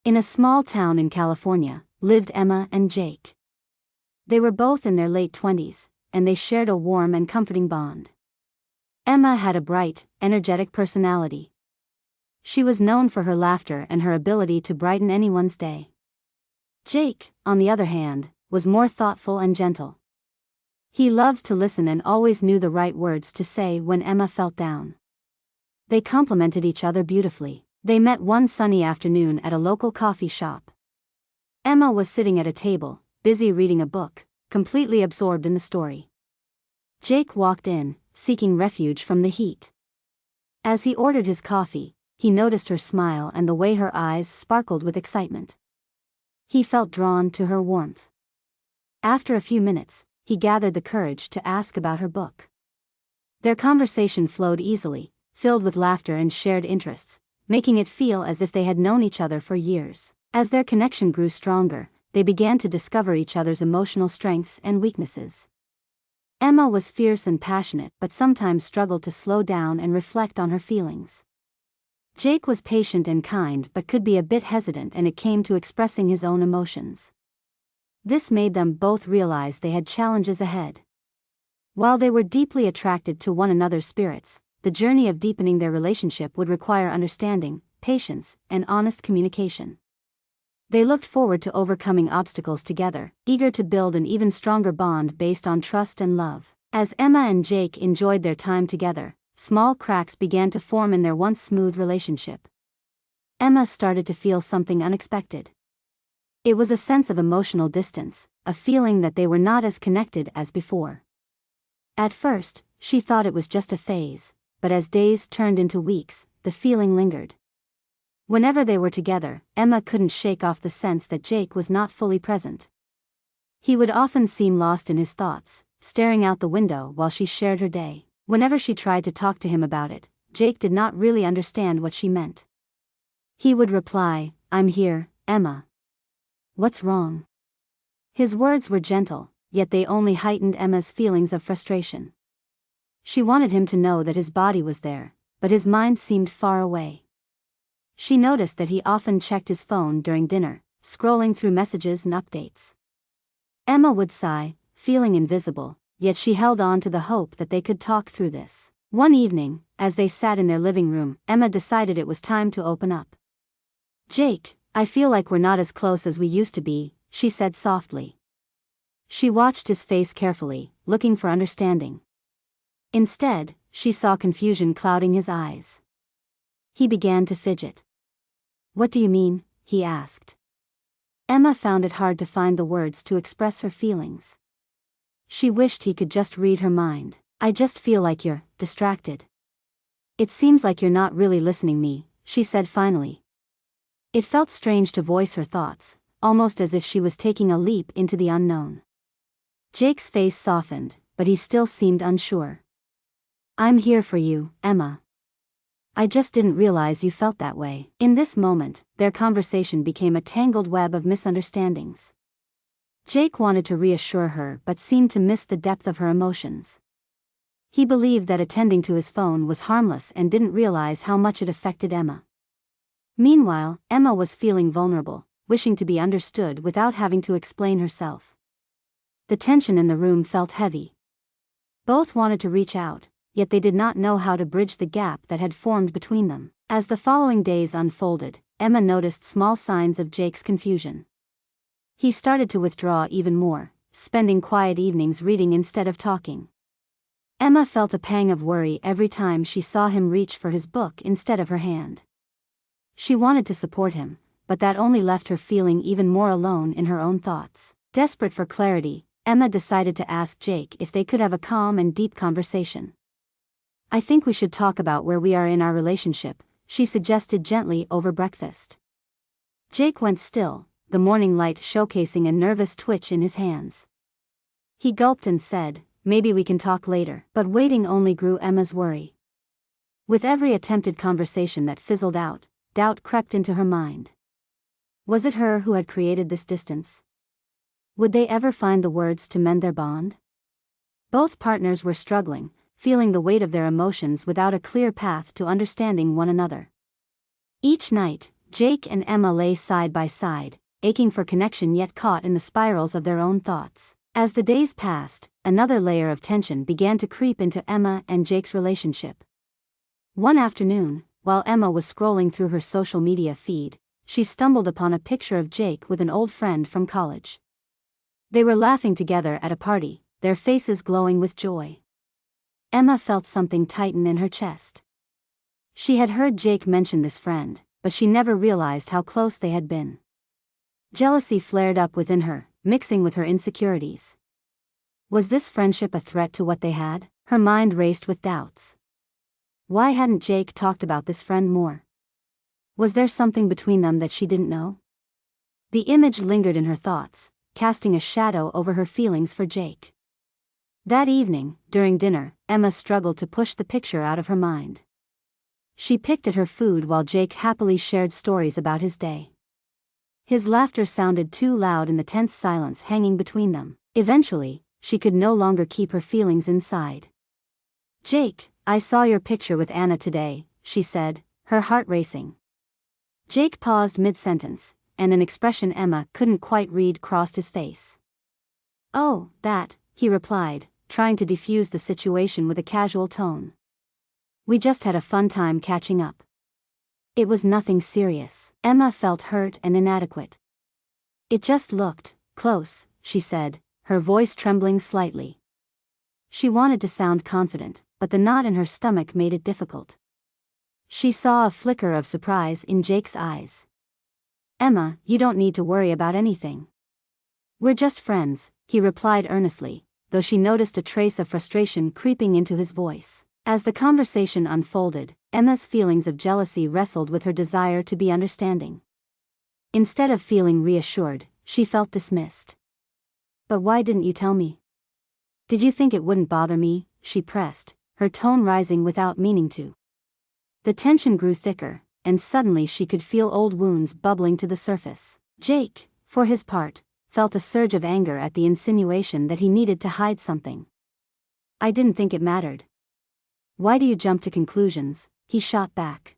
In a small town in California, lived Emma and Jake. They were both in their late 20s, and they shared a warm and comforting bond. Emma had a bright, energetic personality. She was known for her laughter and her ability to brighten anyone's day. Jake, on the other hand, was more thoughtful and gentle. He loved to listen and always knew the right words to say when Emma felt down. They complemented each other beautifully. They met one sunny afternoon at a local coffee shop. Emma was sitting at a table, busy reading a book, completely absorbed in the story. Jake walked in, seeking refuge from the heat. As he ordered his coffee, he noticed her smile and the way her eyes sparkled with excitement. He felt drawn to her warmth. After a few minutes, he gathered the courage to ask about her book. Their conversation flowed easily, filled with laughter and shared interests, making it feel as if they had known each other for years. As their connection grew stronger, they began to discover each other's emotional strengths and weaknesses. Emma was fierce and passionate but sometimes struggled to slow down and reflect on her feelings. Jake was patient and kind but could be a bit hesitant when it came to expressing his own emotions. This made them both realize they had challenges ahead. While they were deeply attracted to one another's spirits, the journey of deepening their relationship would require understanding, patience, and honest communication. They looked forward to overcoming obstacles together, eager to build an even stronger bond based on trust and love. As Emma and Jake enjoyed their time together, small cracks began to form in their once smooth relationship. Emma started to feel something unexpected. It was a sense of emotional distance, a feeling that they were not as connected as before. At first, she thought it was just a phase, but as days turned into weeks, the feeling lingered. Whenever they were together, Emma couldn't shake off the sense that Jake was not fully present. He would often seem lost in his thoughts, staring out the window while she shared her day. Whenever she tried to talk to him about it, Jake did not really understand what she meant. He would reply, "I'm here, Emma. What's wrong?" His words were gentle, yet they only heightened Emma's feelings of frustration. She wanted him to know that his body was there, but his mind seemed far away. She noticed that he often checked his phone during dinner, scrolling through messages and updates. Emma would sigh, feeling invisible, yet she held on to the hope that they could talk through this. One evening, as they sat in their living room, Emma decided it was time to open up. "Jake, I feel like we're not as close as we used to be," she said softly. She watched his face carefully, looking for understanding. Instead, she saw confusion clouding his eyes. He began to fidget. "What do you mean?" he asked. Emma found it hard to find the words to express her feelings. She wished he could just read her mind. "I just feel like you're distracted. It seems like you're not really listening to me," she said finally. It felt strange to voice her thoughts, almost as if she was taking a leap into the unknown. Jake's face softened, but he still seemed unsure. "I'm here for you, Emma. I just didn't realize you felt that way." In this moment, their conversation became a tangled web of misunderstandings. Jake wanted to reassure her but seemed to miss the depth of her emotions. He believed that attending to his phone was harmless and didn't realize how much it affected Emma. Meanwhile, Emma was feeling vulnerable, wishing to be understood without having to explain herself. The tension in the room felt heavy. Both wanted to reach out, yet they did not know how to bridge the gap that had formed between them. As the following days unfolded, Emma noticed small signs of Jake's confusion. He started to withdraw even more, spending quiet evenings reading instead of talking. Emma felt a pang of worry every time she saw him reach for his book instead of her hand. She wanted to support him, but that only left her feeling even more alone in her own thoughts. Desperate for clarity, Emma decided to ask Jake if they could have a calm and deep conversation. "I think we should talk about where we are in our relationship," she suggested gently over breakfast. Jake went still, the morning light showcasing a nervous twitch in his hands. He gulped and said, "Maybe we can talk later." But waiting only grew Emma's worry. With every attempted conversation that fizzled out, doubt crept into her mind. Was it her who had created this distance? Would they ever find the words to mend their bond? Both partners were struggling, feeling the weight of their emotions without a clear path to understanding one another. Each night, Jake and Emma lay side by side, aching for connection yet caught in the spirals of their own thoughts. As the days passed, another layer of tension began to creep into Emma and Jake's relationship. One afternoon, while Emma was scrolling through her social media feed, she stumbled upon a picture of Jake with an old friend from college. They were laughing together at a party, their faces glowing with joy. Emma felt something tighten in her chest. She had heard Jake mention this friend, but she never realized how close they had been. Jealousy flared up within her, mixing with her insecurities. Was this friendship a threat to what they had? Her mind raced with doubts. Why hadn't Jake talked about this friend more? Was there something between them that she didn't know? The image lingered in her thoughts, casting a shadow over her feelings for Jake. That evening, during dinner, Emma struggled to push the picture out of her mind. She picked at her food while Jake happily shared stories about his day. His laughter sounded too loud in the tense silence hanging between them. Eventually, she could no longer keep her feelings inside. "Jake, I saw your picture with Anna today," she said, her heart racing. Jake paused mid-sentence, and an expression Emma couldn't quite read crossed his face. "Oh, that," he replied, trying to defuse the situation with a casual tone. "We just had a fun time catching up. It was nothing serious." Emma felt hurt and inadequate. "It just looked close," she said, her voice trembling slightly. She wanted to sound confident, but the knot in her stomach made it difficult. She saw a flicker of surprise in Jake's eyes. "Emma, you don't need to worry about anything. We're just friends," he replied earnestly, though she noticed a trace of frustration creeping into his voice. As the conversation unfolded, Emma's feelings of jealousy wrestled with her desire to be understanding. Instead of feeling reassured, she felt dismissed. "But why didn't you tell me? Did you think it wouldn't bother me?" she pressed, her tone rising without meaning to. The tension grew thicker, and suddenly she could feel old wounds bubbling to the surface. Jake, for his part, felt a surge of anger at the insinuation that he needed to hide something. "I didn't think it mattered. Why do you jump to conclusions?" he shot back.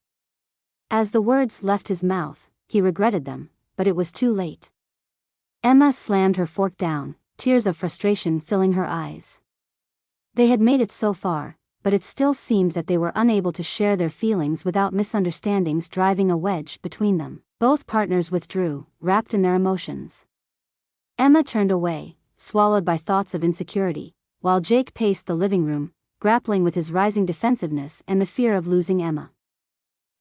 As the words left his mouth, he regretted them, but it was too late. Emma slammed her fork down, tears of frustration filling her eyes. They had made it so far, but it still seemed that they were unable to share their feelings without misunderstandings driving a wedge between them. Both partners withdrew, wrapped in their emotions. Emma turned away, swallowed by thoughts of insecurity, while Jake paced the living room, grappling with his rising defensiveness and the fear of losing Emma.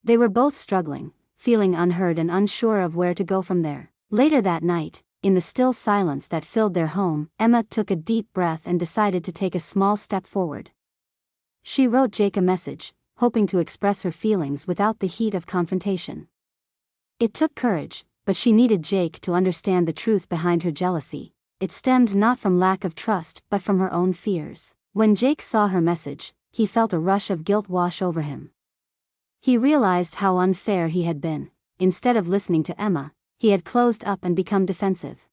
They were both struggling, feeling unheard and unsure of where to go from there. Later that night, in the still silence that filled their home, Emma took a deep breath and decided to take a small step forward. She wrote Jake a message, hoping to express her feelings without the heat of confrontation. It took courage, but she needed Jake to understand the truth behind her jealousy. It stemmed not from lack of trust but from her own fears. When Jake saw her message, he felt a rush of guilt wash over him. He realized how unfair he had been. Instead of listening to Emma, he had closed up and become defensive.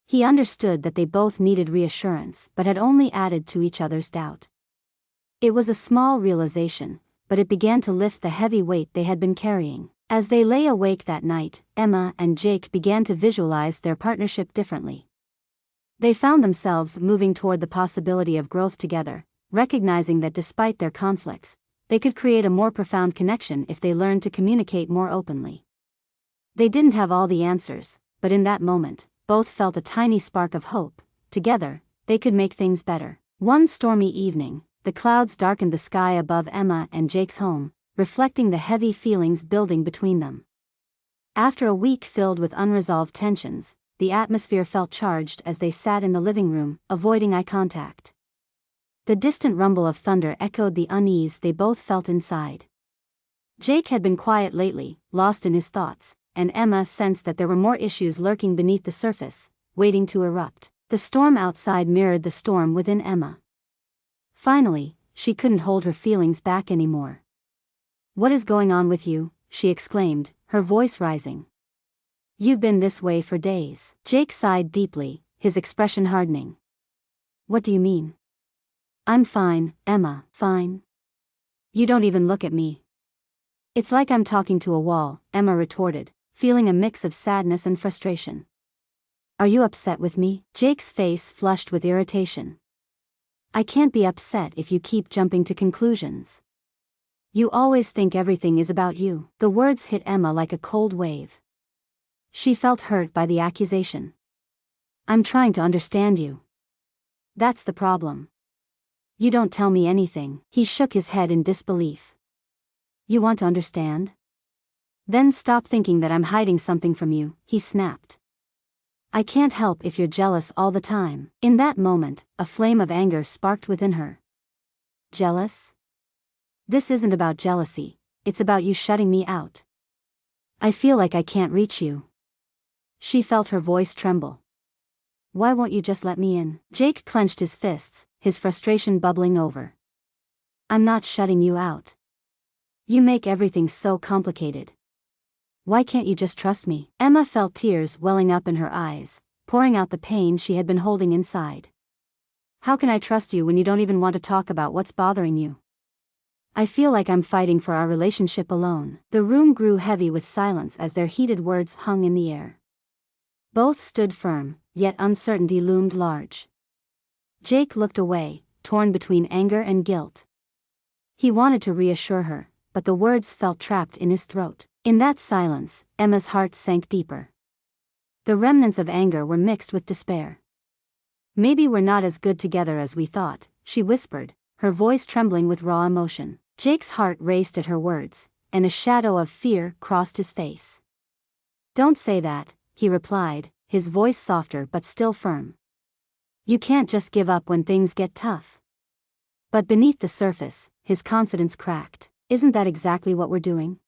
He understood that they both needed reassurance but had only added to each other's doubt. It was a small realization, but it began to lift the heavy weight they had been carrying. As they lay awake that night, Emma and Jake began to visualize their partnership differently. They found themselves moving toward the possibility of growth together, recognizing that despite their conflicts, they could create a more profound connection if they learned to communicate more openly. They didn't have all the answers, but in that moment, both felt a tiny spark of hope. Together, they could make things better. One stormy evening, the clouds darkened the sky above Emma and Jake's home, reflecting the heavy feelings building between them. After a week filled with unresolved tensions, the atmosphere felt charged as they sat in the living room, avoiding eye contact. The distant rumble of thunder echoed the unease they both felt inside. Jake had been quiet lately, lost in his thoughts, and Emma sensed that there were more issues lurking beneath the surface, waiting to erupt. The storm outside mirrored the storm within Emma. Finally, she couldn't hold her feelings back anymore. "What is going on with you?" she exclaimed, her voice rising. "You've been this way for days." Jake sighed deeply, his expression hardening. "What do you mean?" "I'm fine, Emma." "Fine? You don't even look at me." It's like I'm talking to a wall, Emma retorted, feeling a mix of sadness and frustration. Are you upset with me? Jake's face flushed with irritation. I can't be upset if you keep jumping to conclusions. You always think everything is about you. The words hit Emma like a cold wave. She felt hurt by the accusation. I'm trying to understand you. That's the problem. You don't tell me anything. He shook his head in disbelief. You want to understand? Then stop thinking that I'm hiding something from you, he snapped. I can't help if you're jealous all the time. In that moment, a flame of anger sparked within her. Jealous? This isn't about jealousy, it's about you shutting me out. I feel like I can't reach you. She felt her voice tremble. Why won't you just let me in? Jake clenched his fists, his frustration bubbling over. I'm not shutting you out. You make everything so complicated. Why can't you just trust me? Emma felt tears welling up in her eyes, pouring out the pain she had been holding inside. How can I trust you when you don't even want to talk about what's bothering you? I feel like I'm fighting for our relationship alone. The room grew heavy with silence as their heated words hung in the air. Both stood firm, yet uncertainty loomed large. Jake looked away, torn between anger and guilt. He wanted to reassure her, but the words felt trapped in his throat. In that silence, Emma's heart sank deeper. The remnants of anger were mixed with despair. Maybe we're not as good together as we thought, she whispered, her voice trembling with raw emotion. Jake's heart raced at her words, and a shadow of fear crossed his face. Don't say that, he replied, his voice softer but still firm. You can't just give up when things get tough. But beneath the surface, his confidence cracked. Isn't that exactly what we're doing?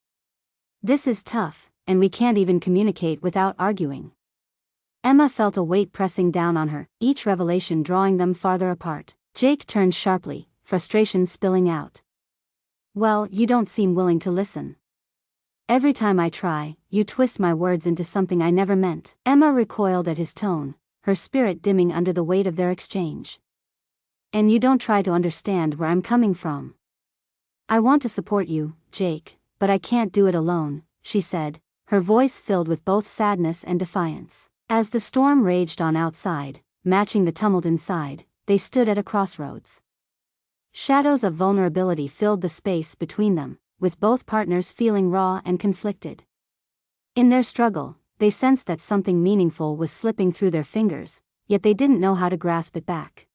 This is tough, and we can't even communicate without arguing. Emma felt a weight pressing down on her, each revelation drawing them farther apart. Jake turned sharply, frustration spilling out. Well, you don't seem willing to listen. Every time I try, you twist my words into something I never meant. Emma recoiled at his tone, her spirit dimming under the weight of their exchange. And you don't try to understand where I'm coming from. I want to support you, Jake, but I can't do it alone, she said, her voice filled with both sadness and defiance. As the storm raged on outside, matching the tumult inside, they stood at a crossroads. Shadows of vulnerability filled the space between them, with both partners feeling raw and conflicted. In their struggle, they sensed that something meaningful was slipping through their fingers, yet they didn't know how to grasp it back.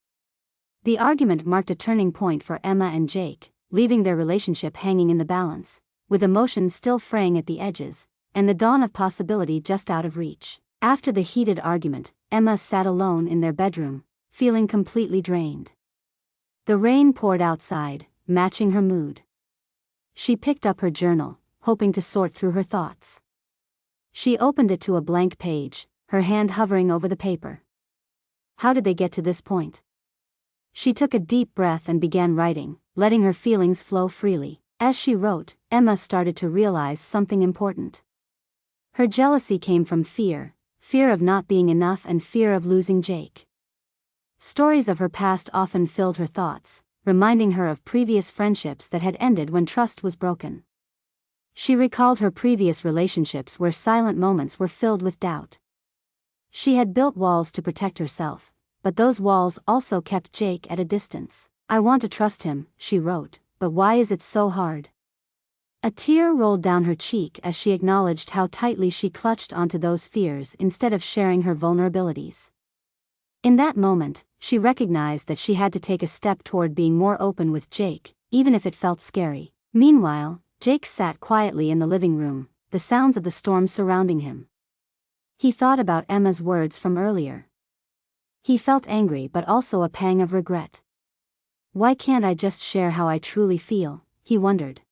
The argument marked a turning point for Emma and Jake, leaving their relationship hanging in the balance, with emotions still fraying at the edges, and the dawn of possibility just out of reach. After the heated argument, Emma sat alone in their bedroom, feeling completely drained. The rain poured outside, matching her mood. She picked up her journal, hoping to sort through her thoughts. She opened it to a blank page, her hand hovering over the paper. How did they get to this point? She took a deep breath and began writing, letting her feelings flow freely. As she wrote, Emma started to realize something important. Her jealousy came from fear of not being enough and fear of losing Jake. Stories of her past often filled her thoughts, reminding her of previous friendships that had ended when trust was broken. She recalled her previous relationships where silent moments were filled with doubt. She had built walls to protect herself, but those walls also kept Jake at a distance. I want to trust him, she wrote, but why is it so hard? A tear rolled down her cheek as she acknowledged how tightly she clutched onto those fears instead of sharing her vulnerabilities. In that moment, she recognized that she had to take a step toward being more open with Jake, even if it felt scary. Meanwhile, Jake sat quietly in the living room, the sounds of the storm surrounding him. He thought about Emma's words from earlier. He felt angry but also a pang of regret. Why can't I just share how I truly feel, he wondered.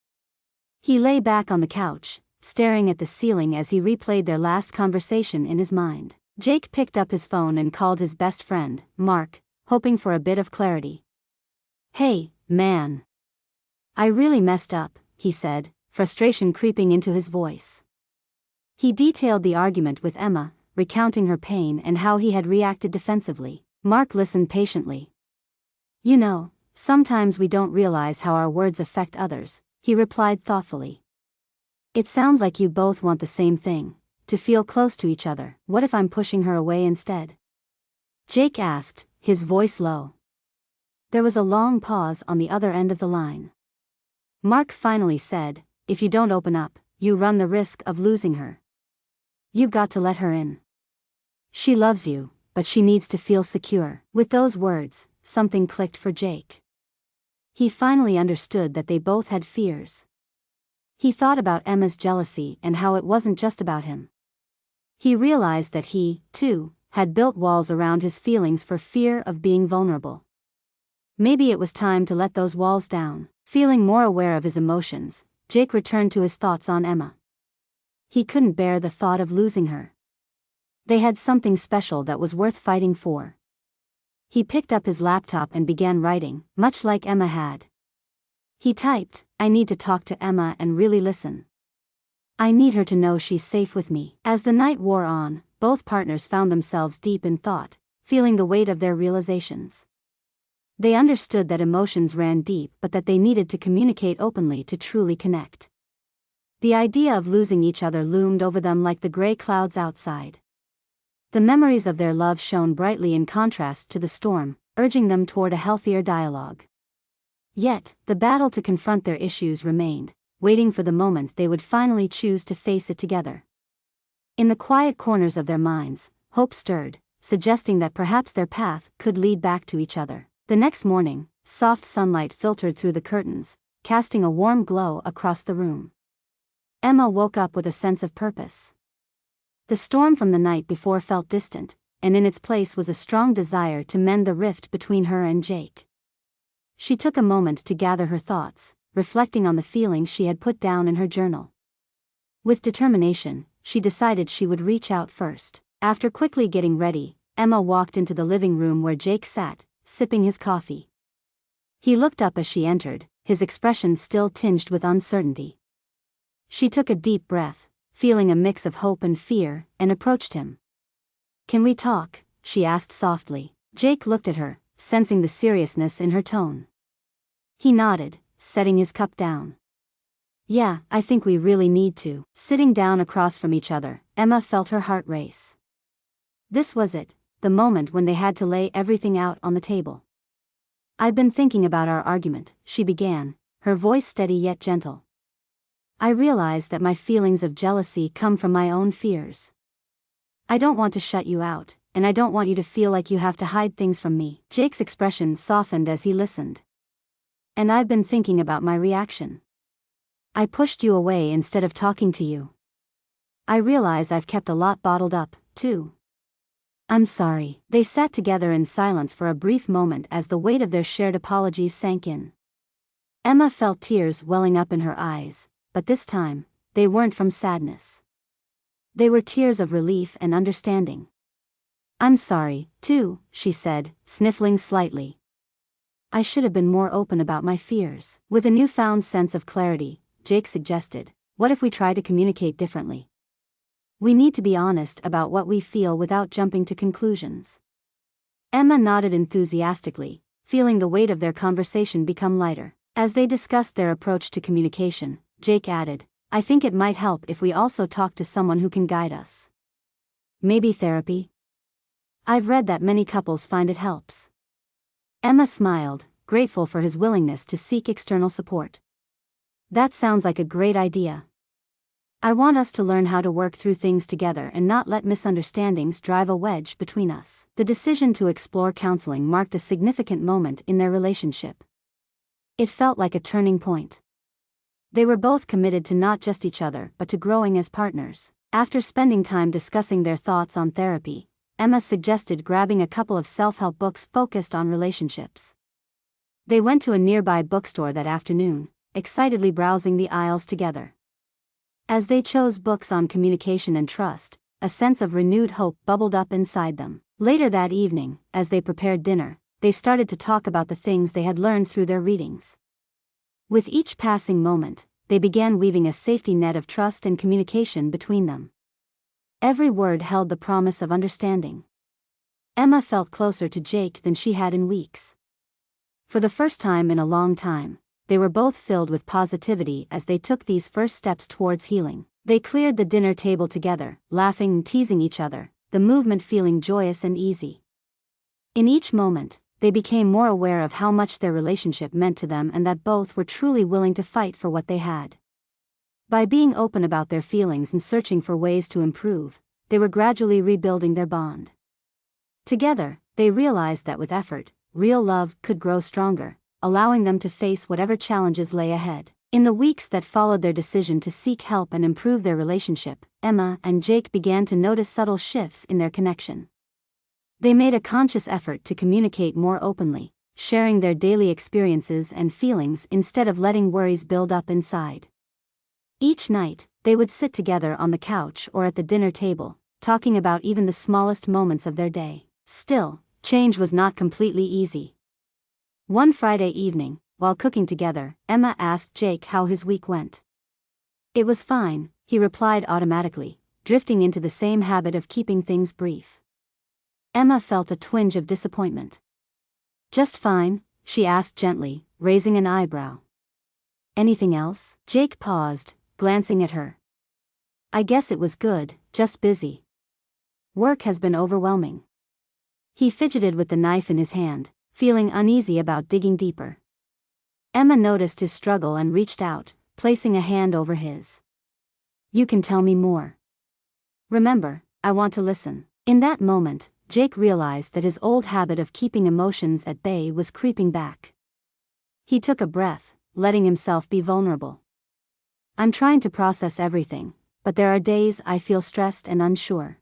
He lay back on the couch, staring at the ceiling as he replayed their last conversation in his mind. Jake picked up his phone and called his best friend, Mark, hoping for a bit of clarity. Hey, man. I really messed up, he said, frustration creeping into his voice. He detailed the argument with Emma, recounting her pain and how he had reacted defensively. Mark listened patiently. You know, sometimes we don't realize how our words affect others, he replied thoughtfully. It sounds like you both want the same thing, to feel close to each other. What if I'm pushing her away instead? Jake asked, his voice low. There was a long pause on the other end of the line. Mark finally said, if you don't open up, you run the risk of losing her. You've got to let her in. She loves you, but she needs to feel secure. With those words, something clicked for Jake. He finally understood that they both had fears. He thought about Emma's jealousy and how it wasn't just about him. He realized that he, too, had built walls around his feelings for fear of being vulnerable. Maybe it was time to let those walls down. Feeling more aware of his emotions, Jake returned to his thoughts on Emma. He couldn't bear the thought of losing her. They had something special that was worth fighting for. He picked up his laptop and began writing, much like Emma had. He typed, I need to talk to Emma and really listen. I need her to know she's safe with me. As the night wore on, both partners found themselves deep in thought, feeling the weight of their realizations. They understood that emotions ran deep but that they needed to communicate openly to truly connect. The idea of losing each other loomed over them like the gray clouds outside. The memories of their love shone brightly in contrast to the storm, urging them toward a healthier dialogue. Yet, the battle to confront their issues remained, waiting for the moment they would finally choose to face it together. In the quiet corners of their minds, hope stirred, suggesting that perhaps their path could lead back to each other. The next morning, soft sunlight filtered through the curtains, casting a warm glow across the room. Emma woke up with a sense of purpose. The storm from the night before felt distant, and in its place was a strong desire to mend the rift between her and Jake. She took a moment to gather her thoughts, reflecting on the feelings she had put down in her journal. With determination, she decided she would reach out first. After quickly getting ready, Emma walked into the living room where Jake sat, sipping his coffee. He looked up as she entered, his expression still tinged with uncertainty. She took a deep breath, feeling a mix of hope and fear, and approached him. Can we talk? She asked softly. Jake looked at her, sensing the seriousness in her tone. He nodded, setting his cup down. Yeah, I think we really need to. Sitting down across from each other, Emma felt her heart race. This was it, the moment when they had to lay everything out on the table. I've been thinking about our argument, she began, her voice steady yet gentle. I realize that my feelings of jealousy come from my own fears. I don't want to shut you out, and I don't want you to feel like you have to hide things from me. Jake's expression softened as he listened. And I've been thinking about my reaction. I pushed you away instead of talking to you. I realize I've kept a lot bottled up, too. I'm sorry. They sat together in silence for a brief moment as the weight of their shared apologies sank in. Emma felt tears welling up in her eyes, but this time, they weren't from sadness. They were tears of relief and understanding. I'm sorry, too, she said, sniffling slightly. I should have been more open about my fears. With a newfound sense of clarity, Jake suggested, what if we try to communicate differently? We need to be honest about what we feel without jumping to conclusions. Emma nodded enthusiastically, feeling the weight of their conversation become lighter. As they discussed their approach to communication, Jake added, I think it might help if we also talk to someone who can guide us. Maybe therapy? I've read that many couples find it helps. Emma smiled, grateful for his willingness to seek external support. That sounds like a great idea. I want us to learn how to work through things together and not let misunderstandings drive a wedge between us. The decision to explore counseling marked a significant moment in their relationship. It felt like a turning point. They were both committed to not just each other but to growing as partners. After spending time discussing their thoughts on therapy, Emma suggested grabbing a couple of self-help books focused on relationships. They went to a nearby bookstore that afternoon, excitedly browsing the aisles together. As they chose books on communication and trust, a sense of renewed hope bubbled up inside them. Later that evening, as they prepared dinner, they started to talk about the things they had learned through their readings. With each passing moment, they began weaving a safety net of trust and communication between them. Every word held the promise of understanding. Emma felt closer to Jake than she had in weeks. For the first time in a long time, they were both filled with positivity as they took these first steps towards healing. They cleared the dinner table together, laughing and teasing each other, the movement feeling joyous and easy. In each moment, they became more aware of how much their relationship meant to them and that both were truly willing to fight for what they had. By being open about their feelings and searching for ways to improve, they were gradually rebuilding their bond. Together, they realized that with effort, real love could grow stronger, allowing them to face whatever challenges lay ahead. In the weeks that followed their decision to seek help and improve their relationship, Emma and Jake began to notice subtle shifts in their connection. They made a conscious effort to communicate more openly, sharing their daily experiences and feelings instead of letting worries build up inside. Each night, they would sit together on the couch or at the dinner table, talking about even the smallest moments of their day. Still, change was not completely easy. One Friday evening, while cooking together, Emma asked Jake how his week went. "It was fine," he replied automatically, drifting into the same habit of keeping things brief. Emma felt a twinge of disappointment. "Just fine?" she asked gently, raising an eyebrow. "Anything else?" Jake paused, glancing at her. "I guess it was good, just busy. Work has been overwhelming." He fidgeted with the knife in his hand, feeling uneasy about digging deeper. Emma noticed his struggle and reached out, placing a hand over his. "You can tell me more. Remember, I want to listen." In that moment, Jake realized that his old habit of keeping emotions at bay was creeping back. He took a breath, letting himself be vulnerable. "I'm trying to process everything, but there are days I feel stressed and unsure.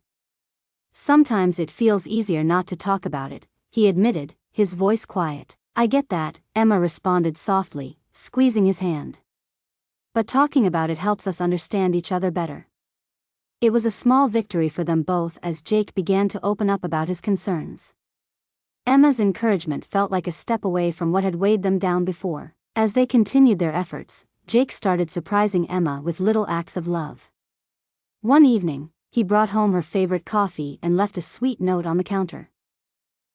Sometimes it feels easier not to talk about it," he admitted, his voice quiet. "I get that," Emma responded softly, squeezing his hand. "But talking about it helps us understand each other better." It was a small victory for them both as Jake began to open up about his concerns. Emma's encouragement felt like a step away from what had weighed them down before. As they continued their efforts, Jake started surprising Emma with little acts of love. One evening, he brought home her favorite coffee and left a sweet note on the counter.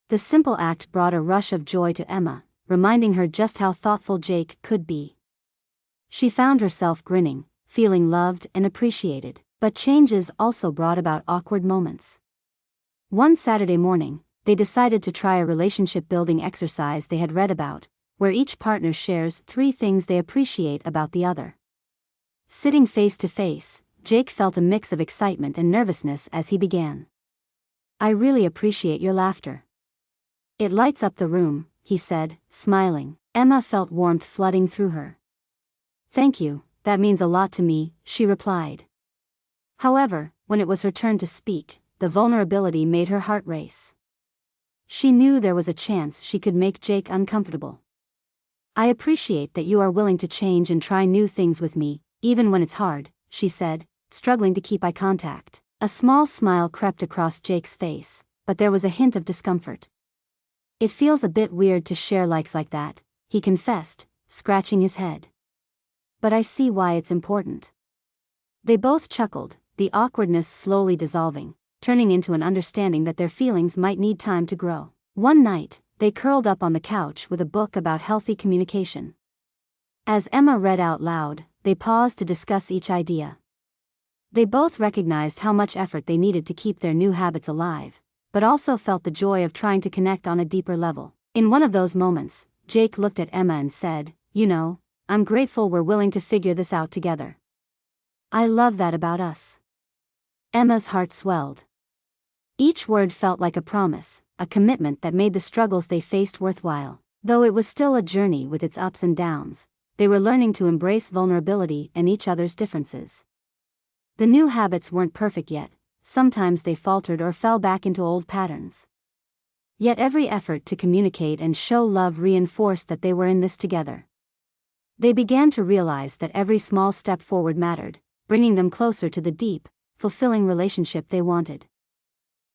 The simple act brought a rush of joy to Emma, reminding her just how thoughtful Jake could be. She found herself grinning, feeling loved and appreciated. But changes also brought about awkward moments. One Saturday morning, they decided to try a relationship-building exercise they had read about, where each partner shares 3 things they appreciate about the other. Sitting face to face, Jake felt a mix of excitement and nervousness as he began. "I really appreciate your laughter. It lights up the room," he said, smiling. Emma felt warmth flooding through her. "Thank you, that means a lot to me," she replied. However, when it was her turn to speak, the vulnerability made her heart race. She knew there was a chance she could make Jake uncomfortable. "I appreciate that you are willing to change and try new things with me, even when it's hard," she said, struggling to keep eye contact. A small smile crept across Jake's face, but there was a hint of discomfort. "It feels a bit weird to share likes like that," he confessed, scratching his head. "But I see why it's important." They both chuckled, the awkwardness slowly dissolving, turning into an understanding that their feelings might need time to grow. One night, they curled up on the couch with a book about healthy communication. As Emma read out loud, they paused to discuss each idea. They both recognized how much effort they needed to keep their new habits alive, but also felt the joy of trying to connect on a deeper level. In one of those moments, Jake looked at Emma and said, "You know, I'm grateful we're willing to figure this out together. I love that about us." Emma's heart swelled. Each word felt like a promise, a commitment that made the struggles they faced worthwhile. Though it was still a journey with its ups and downs, they were learning to embrace vulnerability and each other's differences. The new habits weren't perfect yet, sometimes they faltered or fell back into old patterns. Yet every effort to communicate and show love reinforced that they were in this together. They began to realize that every small step forward mattered, bringing them closer to the deep, fulfilling relationship they wanted.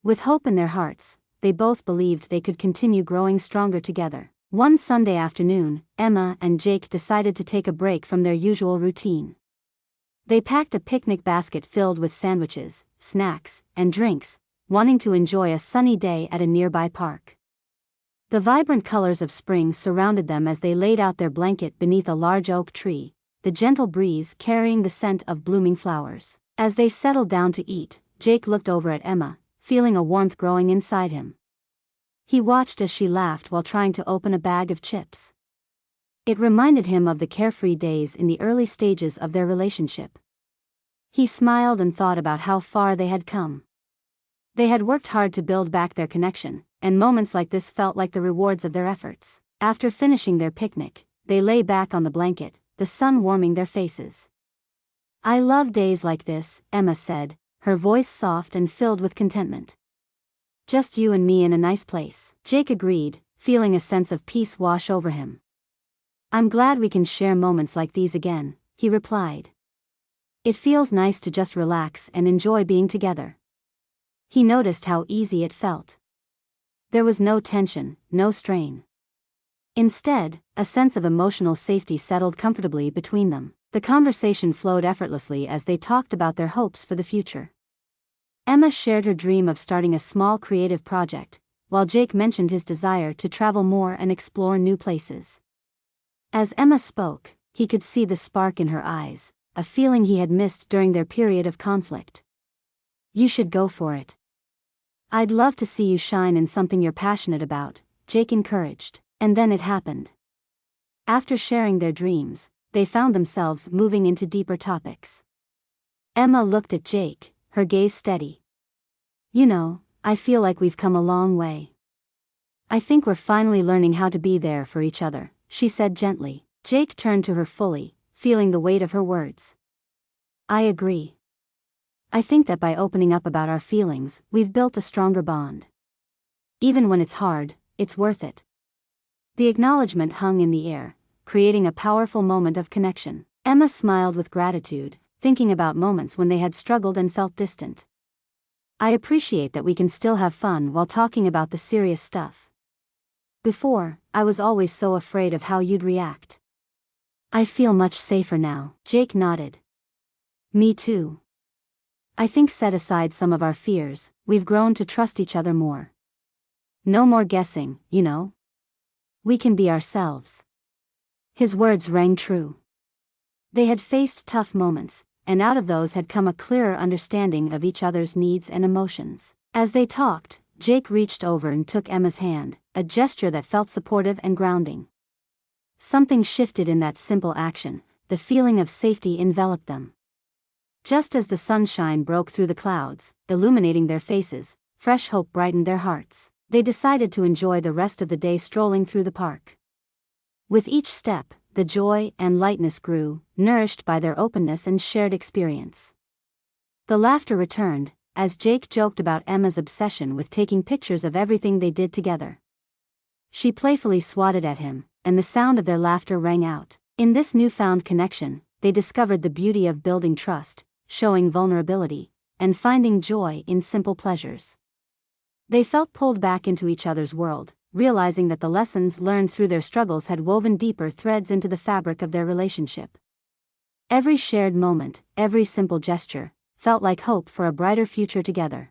With hope in their hearts, they both believed they could continue growing stronger together. One Sunday afternoon, Emma and Jake decided to take a break from their usual routine. They packed a picnic basket filled with sandwiches, snacks, and drinks, wanting to enjoy a sunny day at a nearby park. The vibrant colors of spring surrounded them as they laid out their blanket beneath a large oak tree, the gentle breeze carrying the scent of blooming flowers. As they settled down to eat, Jake looked over at Emma, feeling a warmth growing inside him. He watched as she laughed while trying to open a bag of chips. It reminded him of the carefree days in the early stages of their relationship. He smiled and thought about how far they had come. They had worked hard to build back their connection, and moments like this felt like the rewards of their efforts. After finishing their picnic, they lay back on the blanket, the sun warming their faces. "I love days like this," Emma said, her voice soft and filled with contentment. "Just you and me in a nice place," Jake agreed, feeling a sense of peace wash over him. "I'm glad we can share moments like these again," he replied. "It feels nice to just relax and enjoy being together." He noticed how easy it felt. There was no tension, no strain. Instead, a sense of emotional safety settled comfortably between them. The conversation flowed effortlessly as they talked about their hopes for the future. Emma shared her dream of starting a small creative project, while Jake mentioned his desire to travel more and explore new places. As Emma spoke, he could see the spark in her eyes, a feeling he had missed during their period of conflict. "You should go for it. I'd love to see you shine in something you're passionate about," Jake encouraged. And then it happened. After sharing their dreams, they found themselves moving into deeper topics. Emma looked at Jake, her gaze steady. "You know, I feel like we've come a long way. I think we're finally learning how to be there for each other," she said gently. Jake turned to her fully, feeling the weight of her words. "I agree. I think that by opening up about our feelings, we've built a stronger bond. Even when it's hard, it's worth it." The acknowledgement hung in the air, creating a powerful moment of connection. Emma smiled with gratitude, thinking about moments when they had struggled and felt distant. "I appreciate that we can still have fun while talking about the serious stuff. Before, I was always so afraid of how you'd react. I feel much safer now." Jake nodded. "Me too. I think set aside some of our fears, we've grown to trust each other more. No more guessing, you know. We can be ourselves." His words rang true. They had faced tough moments, and out of those had come a clearer understanding of each other's needs and emotions. As they talked, Jake reached over and took Emma's hand, a gesture that felt supportive and grounding. Something shifted in that simple action, the feeling of safety enveloped them. Just as the sunshine broke through the clouds, illuminating their faces, fresh hope brightened their hearts. They decided to enjoy the rest of the day strolling through the park. With each step, the joy and lightness grew, nourished by their openness and shared experience. The laughter returned, as Jake joked about Emma's obsession with taking pictures of everything they did together. She playfully swatted at him, and the sound of their laughter rang out. In this newfound connection, they discovered the beauty of building trust, showing vulnerability, and finding joy in simple pleasures. They felt pulled back into each other's world, realizing that the lessons learned through their struggles had woven deeper threads into the fabric of their relationship. Every shared moment, every simple gesture, felt like hope for a brighter future together.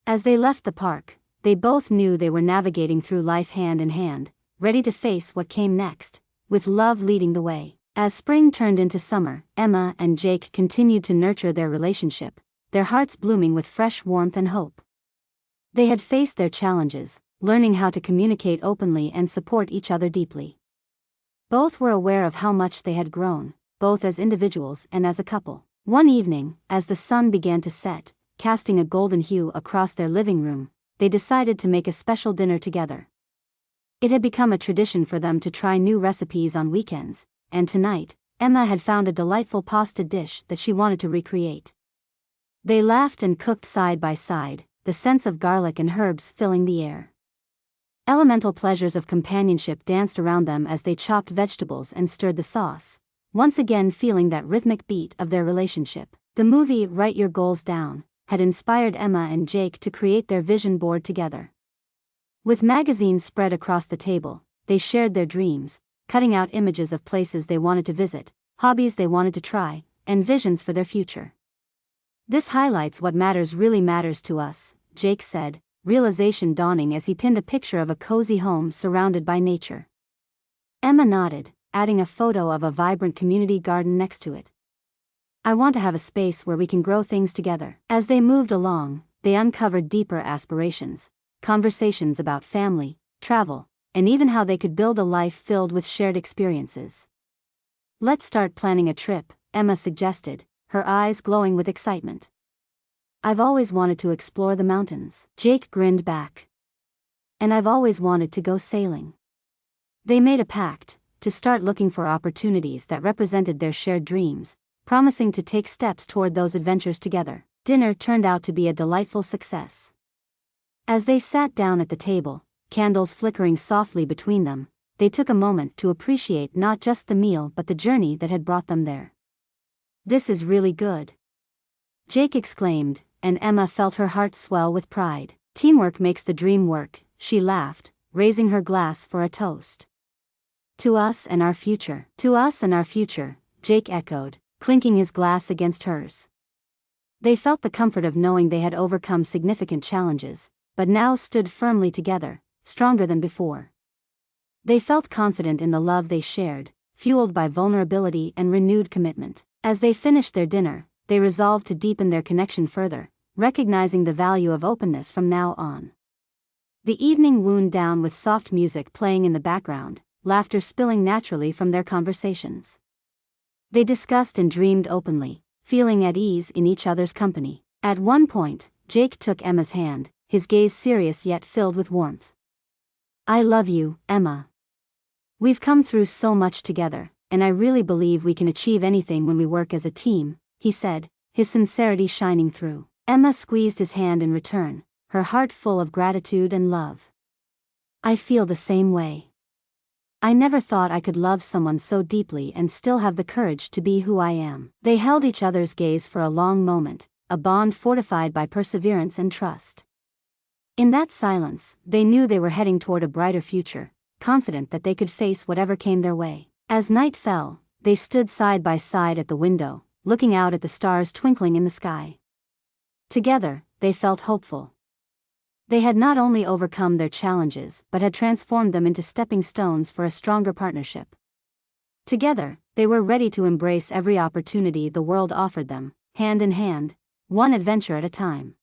As they left the park, they both knew they were navigating through life hand in hand, ready to face what came next, with love leading the way. As spring turned into summer, Emma and Jake continued to nurture their relationship, their hearts blooming with fresh warmth and hope. They had faced their challenges, learning how to communicate openly and support each other deeply. Both were aware of how much they had grown, both as individuals and as a couple. One evening, as the sun began to set, casting a golden hue across their living room, they decided to make a special dinner together. It had become a tradition for them to try new recipes on weekends, and tonight, Emma had found a delightful pasta dish that she wanted to recreate. They laughed and cooked side by side, the scents of garlic and herbs filling the air. Elemental pleasures of companionship danced around them as they chopped vegetables and stirred the sauce, once again feeling that rhythmic beat of their relationship. The movie Write Your Goals Down had inspired Emma and Jake to create their vision board together. With magazines spread across the table, they shared their dreams, cutting out images of places they wanted to visit, hobbies they wanted to try, and visions for their future. "This highlights what really matters to us," Jake said, realization dawning as he pinned a picture of a cozy home surrounded by nature. Emma nodded, adding a photo of a vibrant community garden next to it. I want to have a space where we can grow things together. As they moved along, they uncovered deeper aspirations, conversations about family, travel, and even how they could build a life filled with shared experiences. Let's start planning a trip, Emma suggested, her eyes glowing with excitement. I've always wanted to explore the mountains. Jake grinned back. And I've always wanted to go sailing. They made a pact to start looking for opportunities that represented their shared dreams, promising to take steps toward those adventures together. Dinner turned out to be a delightful success. As they sat down at the table, candles flickering softly between them, they took a moment to appreciate not just the meal but the journey that had brought them there. This is really good, Jake exclaimed, and Emma felt her heart swell with pride. Teamwork makes the dream work, she laughed, raising her glass for a toast. To us and our future. To us and our future, Jake echoed, clinking his glass against hers. They felt the comfort of knowing they had overcome significant challenges, but now stood firmly together, stronger than before. They felt confident in the love they shared, fueled by vulnerability and renewed commitment. As they finished their dinner, they resolved to deepen their connection further, recognizing the value of openness from now on. The evening wound down with soft music playing in the background, laughter spilling naturally from their conversations. They discussed and dreamed openly, feeling at ease in each other's company. At one point, Jake took Emma's hand, his gaze serious yet filled with warmth. I love you, Emma. We've come through so much together, and I really believe we can achieve anything when we work as a team, he said, his sincerity shining through. Emma squeezed his hand in return, her heart full of gratitude and love. I feel the same way. I never thought I could love someone so deeply and still have the courage to be who I am. They held each other's gaze for a long moment, a bond fortified by perseverance and trust. In that silence, they knew they were heading toward a brighter future, confident that they could face whatever came their way. As night fell, they stood side by side at the window, looking out at the stars twinkling in the sky. Together, they felt hopeful. They had not only overcome their challenges but had transformed them into stepping stones for a stronger partnership. Together, they were ready to embrace every opportunity the world offered them, hand in hand, one adventure at a time.